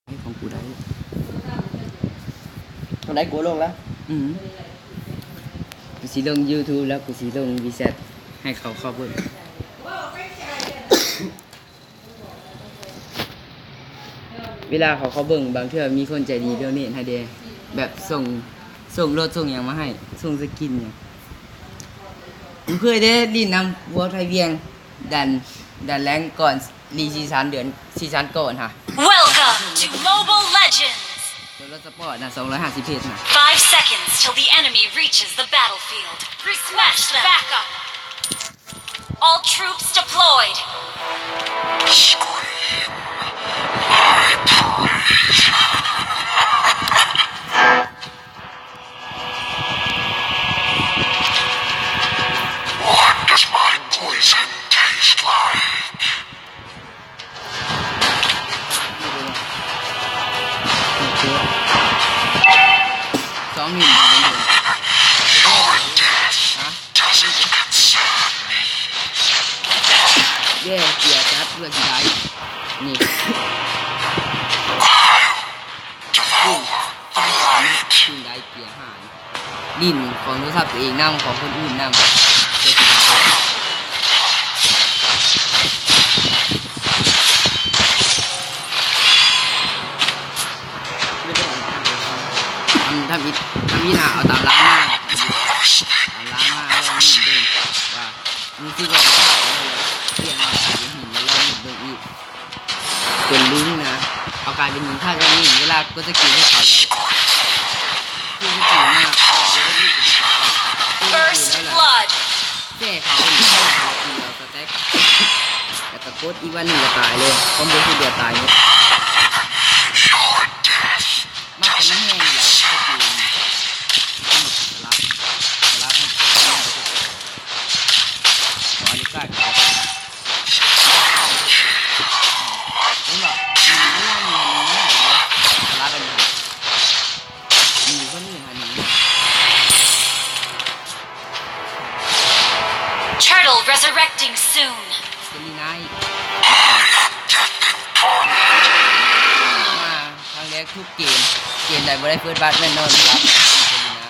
นี่ของกูได้ตรงไหนกูลงแล้วกูสีลง YouTube แล้วกูสีลงวีแซดให้เขาเข้าเบิ่งเวลาเขาเบิ่งบางเทื่อมีคนใจดีเดี๋ยวนี้ให้เดแบบส่งรถส่งอย่างมาให้ส่งสกินเนี่ยผมเคยได้ดินนำวัวไทยเวียงดันแรงก่อนรีซีซั่นเดือนซีซั่นก่อนค่ะ Welcome to Mobile Legends! รถสปอร์ตนะ250เพจนะ 5 seconds till the enemy reaches the battlefield. Smash them! Back up! All troops deployed! What does my poison taste like? 2 นิ้วเหมือนเดิม Your death doesn't concern me. เย่เกียร์จัดเพื่อที่ได้นี่ Devour the light. ซึ่งได้เกียร์หายดินของโทรศัพท์ตัวเองนำของคนอื่นนำเพื่อที่ได้ทำอีหน้าเอาตามร้านมาเราหนึ่งเด้งว่ามีที่ก่อนเปลี่ยนมาเป็นหินแล้วเราหนึ่งเด้งอีกเป็นลิงนะเอากลายเป็นหินถ้าจะมีเวลาก็จะกินให้เขาแล้วคือจะกินมาก First blood! แก้เขาเป็นข้าวเขากินเราสเต็กแต่ตะโกดอีกวันหนึ่งจะตายเลยคอมโบคือเดียวตายเนี่ย Your death มากกว่าน้ำแห้งแหละก็กินสนุกสลับให้ตัวขออนุญาตก่อนผมบอกมีเรื่องมีสลับเป็นมีคนอื่นหาหนี Turtle resurrecting soon! เซรีน่าอีก death incarnate. มาครั้งแรกทุกเกมใดบ่ได้เฟิร์สบัตแน่นอนครับเซรีน่า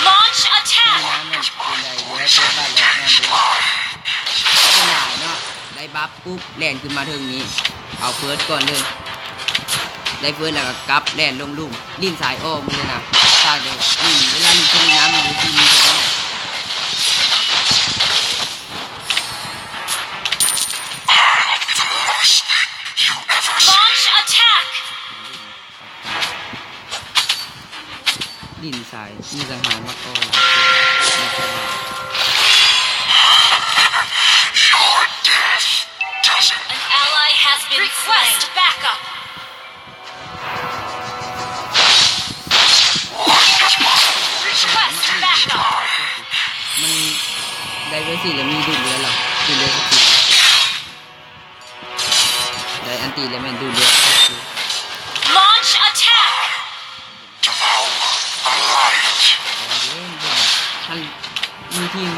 Launch เซรี attack! น่าแม่นเกมใดบ่ได้เฟิร์สบัตแล้วแน่นเลยเป็นหลายเนาะได้บัฟปุ๊บแล่นขึ้นมาเทิงนี้เอาเฟิร์สก่อนเลยได้เฟิร์สแล้วก็กลับแล่นลงลุ่มลิ้นสายอ้อมเลยนะตาเดียวเวลามีเซรีน่ามันอยู่ที่นี่ Worst thing you ever see. Launch attack! ดินสายมีสังหารมาก่อน Your death doesn't. An ally has been Request backup! What does my Request backup! มันได้เวอร์สี่แล้วมีดูดเลือดหรอดูดเลือดสักทีได้อันตีแล้วมันดูดเลือดสักที Launch attack! devour the light? ท่านมีทีม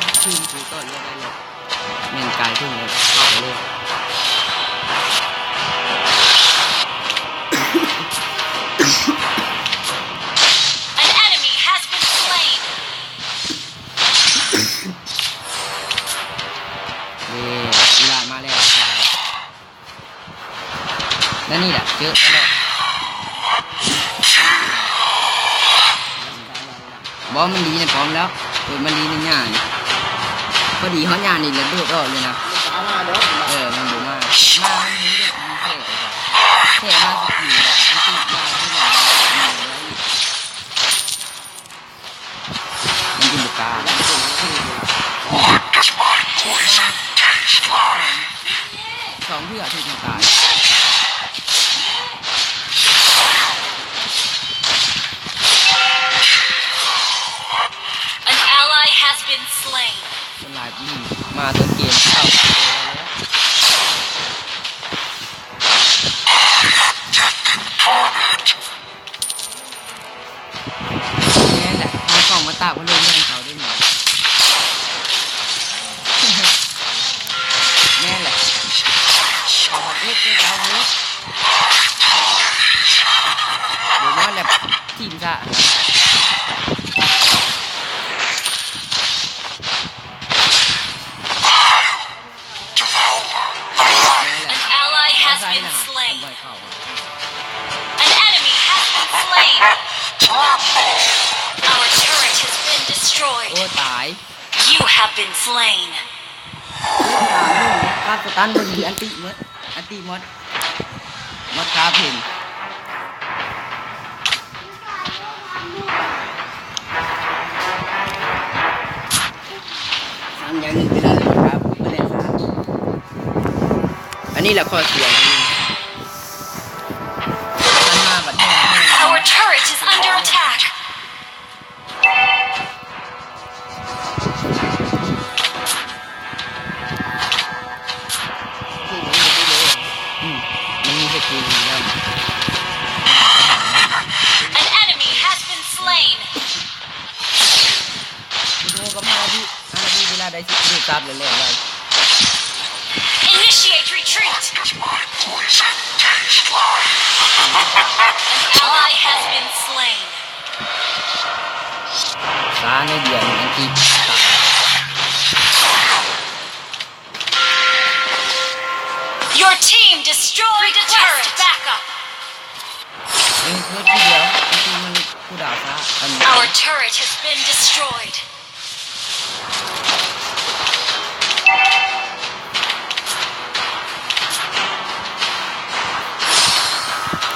กูก็เลือกได้เลยแม่งกายขึ้นเลยเข้าไปเลย An enemy has been slain! อีลานมาแล้วแล้วนี่แหละเจอแล้วบอมันดีนะพร้อมแล้วเปิดมันดีในง่ายพอดีเขาหน้านี่แล้วโดดออกเลยนะมันดูมากมันนี้เด็กดีเท่มากสกิลแล้วก็ติดยาวที่ไหนมันกินบุกกา What does my poison taste like? สองเพื่อถูกตาย An ally has been slain! เป็นลายลิงมาต้นเกมเข้าตามตัวแล้ว Death incarnate. นี่แหละเอากล่องมาตากพัดลมให้เขาได้หมดแน่แหละ Silence. เล็ก เอาเว้ยเดี๋ยวว่าแบบทีมซะ An ally has been slain. An enemy has been slain. Our turret has been โอ้ destroyed. ตาย You have been slain. คาสตันบดีอันติมดอันติมดมดคาเพนทำอย่างหนึ่งคือได้เลยครับไม่ได้ครับอันนี้แหละข้อเสียมันมาบัดนี้ Our turret is under attack. มันมีสกิลนะ An enemy has been slain. ดูก็มาดิอานาบีเวลาได้สิดูตามเลยเลย Initiate retreat. Does my poison taste like? An ally has been slain. ซาในเดียนอันติตาย Your team destroyed a turret. Backup. เอ้ยเพื่อนที่เดียวอันติมันผู้ด่าซะอัน Our turret has been destroyed.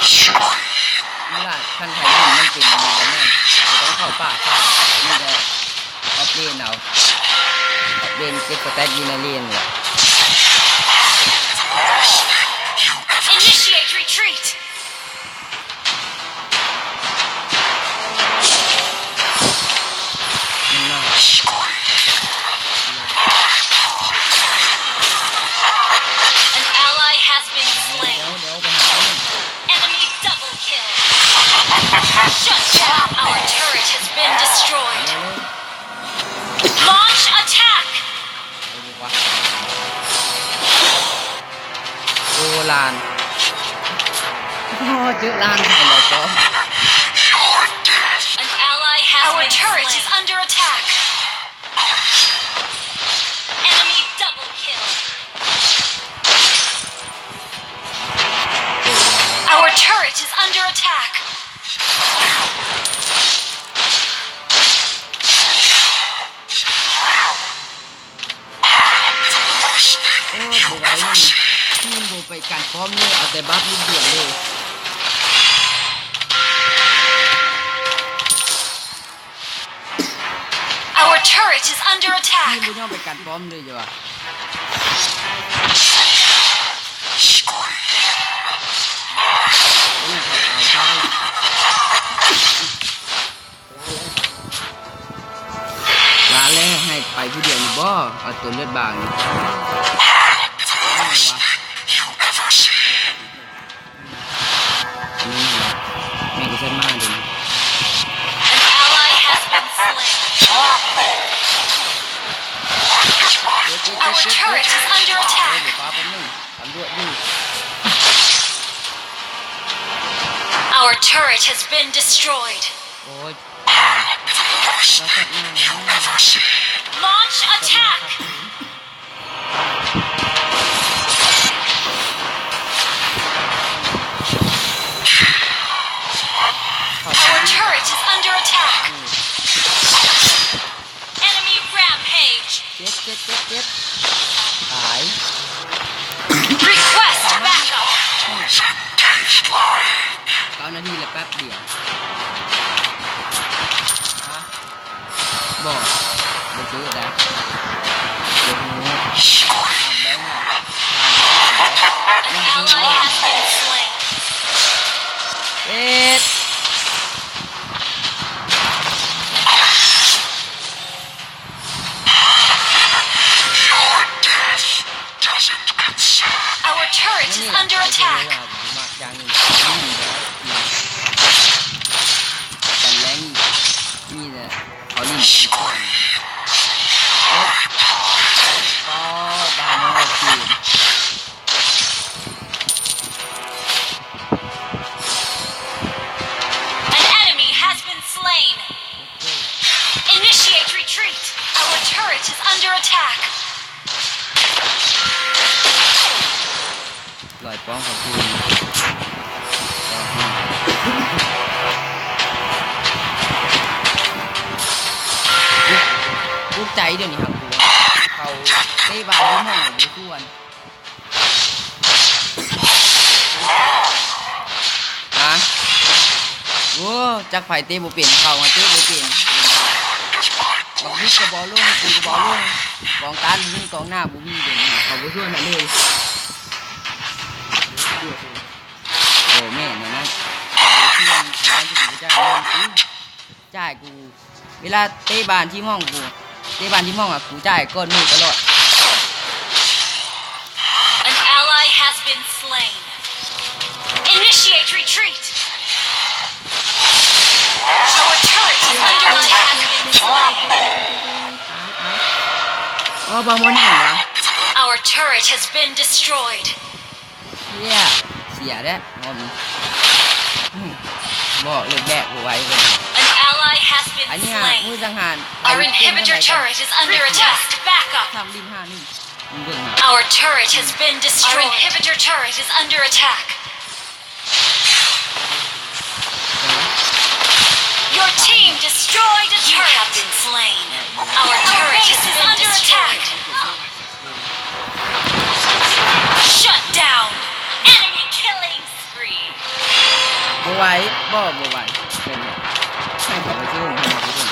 Scream. เวลาท่านไทยมันเก่งมันแน่จะต้องเข้าป่าเข้านี่จะออฟเลนเอาออฟเลนเก็บสแต็กยินาเลียนเนี่ย Initiate retreat. มันน่า An ally has been เดี๋ slain. ยวไปหาเขา Enemy double kill. Shut down. Our turret has been destroyed. เร็ว Launch attack. ๆวะโอ้ลานโอ้เจอลานไหนเลยก็ An ally has Our turret is under attack. Enemy double kill. Our turret is under attack. โอ้บไหวเลยทีมโบไปการพร้อมเลยเอาแต่บัฟนิดเดียวเลย Our turret is under ทีม attack. โบย่อมไปการพร้อมเลยจ้ะวะ Scream. โอ้เอาใช่ลาแล้วให้ไปผู้เดียวนี่บ่เอาตัวเลือดบางนี่ You ever see? นี่นะแม่ก็ใช่มากเลย An ally has been slain. Our turret is under เดี๋ attack. ยวฟ้าแป๊บนึงตำรวจอยู่ Our turret has been destroyed. โอ้ยเราแซ่บมากนะ Launch attack. Our turret is under attack. Enemy rampage. เจ็บตาย Request backup. Poison taste like? 9 นาทีละแป๊บเดียวฮะบอกไปซื้อได้เดี๋ยวนี้ Scream. ทำแบงค์อ่ะ An ally has been slain. เอ็ด Your death doesn't concern. Our turret นั่น is นี่ under ไอ้ตัว attack. เวลาผมมากอย่างหนึงนี่แล้วแต่แรงนี่แหละเขาดินที่ก่อนก็บาโนจีน ลอยป้องเขาคืนลูกใจเดี๋ยวนี้ครับกูเขาเตะบาลที่ห้องอยู่ทุกวันฮะโอ้จักไผ่เตะบ่เปลี่ยนเขามาเตะบ่เปลี่ยนบักบิ๊กกับบอลลงกูกับบอลลงกองการมีกองหน้าบุมีเดี๋ยวนี้เขาบ่ช่วยหน่อยเลยโอ้แม่เนี่ยนะเพื่อนร้านที่กูจ่ายจ่ายกูเวลาเตะบานที่ห้องกูเตะบานที่ห้องอ่ะกูจ่ายก้อนมือตลอด An ally has been slain. Initiate retreat. Our turret is under attack. Has been slain. อ๋อบางวันเห็นเหรอ Our turret has been destroyed. เสียแล้วบอกเลิกแบกกูไว้เลย An ally has been อันนี้ฮะมือ slain. สังหาร Our inhibitor turret is under attack. Back up. ทำดินห้านี่มึงเบิ่งมา Our turret has been destroyed. Our inhibitor turret is under attack. Your team destroyed a turret. You have been slain. Our turret has been under attack. Shut down. Enemy killing spree. บ่ไหวบ่ไหวเป็นไงให้เขาไปช่วยให้เขาไปช่วย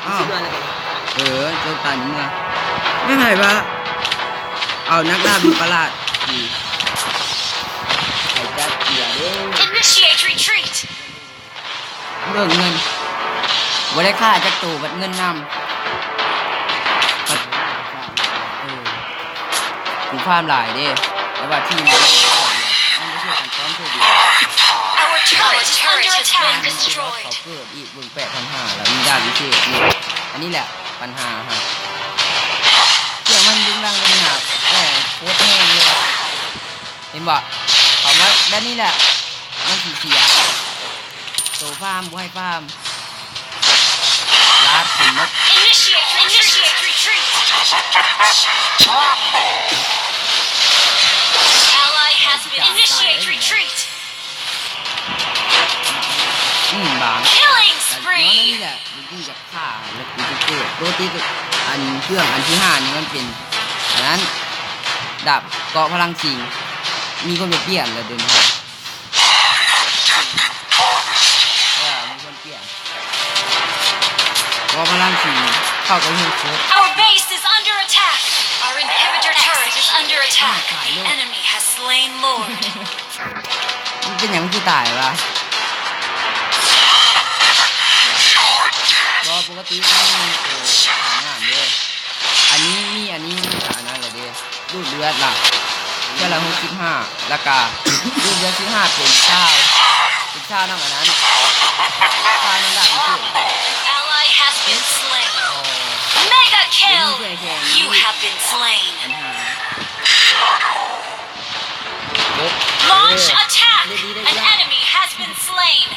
อ้าวโจมตันเมื่อไม่ไหวปะเอานักล่าบินประหลาดดีไอ้จัดเกียร์เด้อ Initiate retreat. เรื่องเงินบ่ได้ค่าจักตู่บัดเงินนำกูฟาร์มหลายเด้แต่ว่าที่มันไม่ช่วยกันต้อมเพื่อเดียว Our turret is under attack. เขา Destroyed. เกิดอีกเบิ่ง8,500แล้วมีด้านวิเศษอีกอันนี้แหละปัญหาฮะเกี่ยวมันดึงดังกันหาโคตรแห้งเลยเห็นบ่เขาว่าด้านนี้แหละมันเสียโตฟาร์มบ่ให้ฟาร์มลาดถึงนก Initiate retreat. Ally has been initiate retreat. บาง Killing แต่นี่ spree. แหละมันยิ่งจะฆ่าแล้วกูจะเกิดโรตีอันเครื่องอันที่5นี่มันเป็นอันนั้นดาบเกาะพลังชิงมีคนไปเปลี่ยนแล้วเดินมีคนเปลี่ยนเกาะพลังชิงเข้ากับหุ่นโคตร Our base is under attack. Our inhibitor turret is under attack. The enemy has slain Lord. มันเป็นอย่างที่ตายวะบอปกติไม่มีตัวหางานด้วยอันนี้มีอันนี้มีสารนั่นเลยด้วยรูดเลือดล่ะเท่าไร65ราคารูดเลือด15เป็นเช้าน้ำอันนั้นเช้านั่นแหละไม่ถูก An ally has been slain. Mega kill. You have been slain. ปัญหา Launch attack. An enemy has been slain.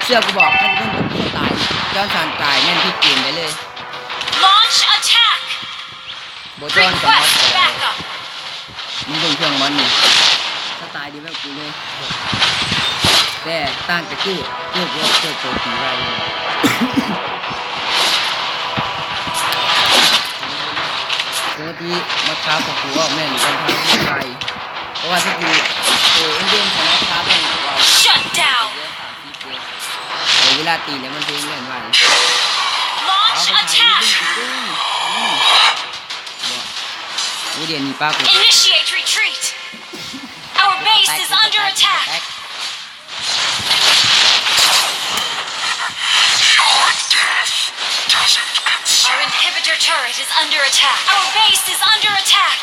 เชื่อกูบอกให้เพื่อนตัวตายย้อนสารตายแม่นที่เกมได้เลย Launch attack. โบจอนกับมอส Request backup. มึงเบิ่งเครื่องมันนี่ถ้าตายดีแบบกูเลยแต่ต้านไปกู้เกิดโจมตีไว้ปกติมาค้าของกูว่าแม่นกันทางที่ไทยเพราะว่าถ้ากูอินเดียนของนักค้าเป็นเรา Shut down. เวลาตีแล้วมันเพลงเล่นไว้ Launch เอาไปถ่าย attack. กูเดียนนี่ป้ากู Initiate retreat. Our base is under attack. Our inhibitor turret is under attack. Our base is under attack.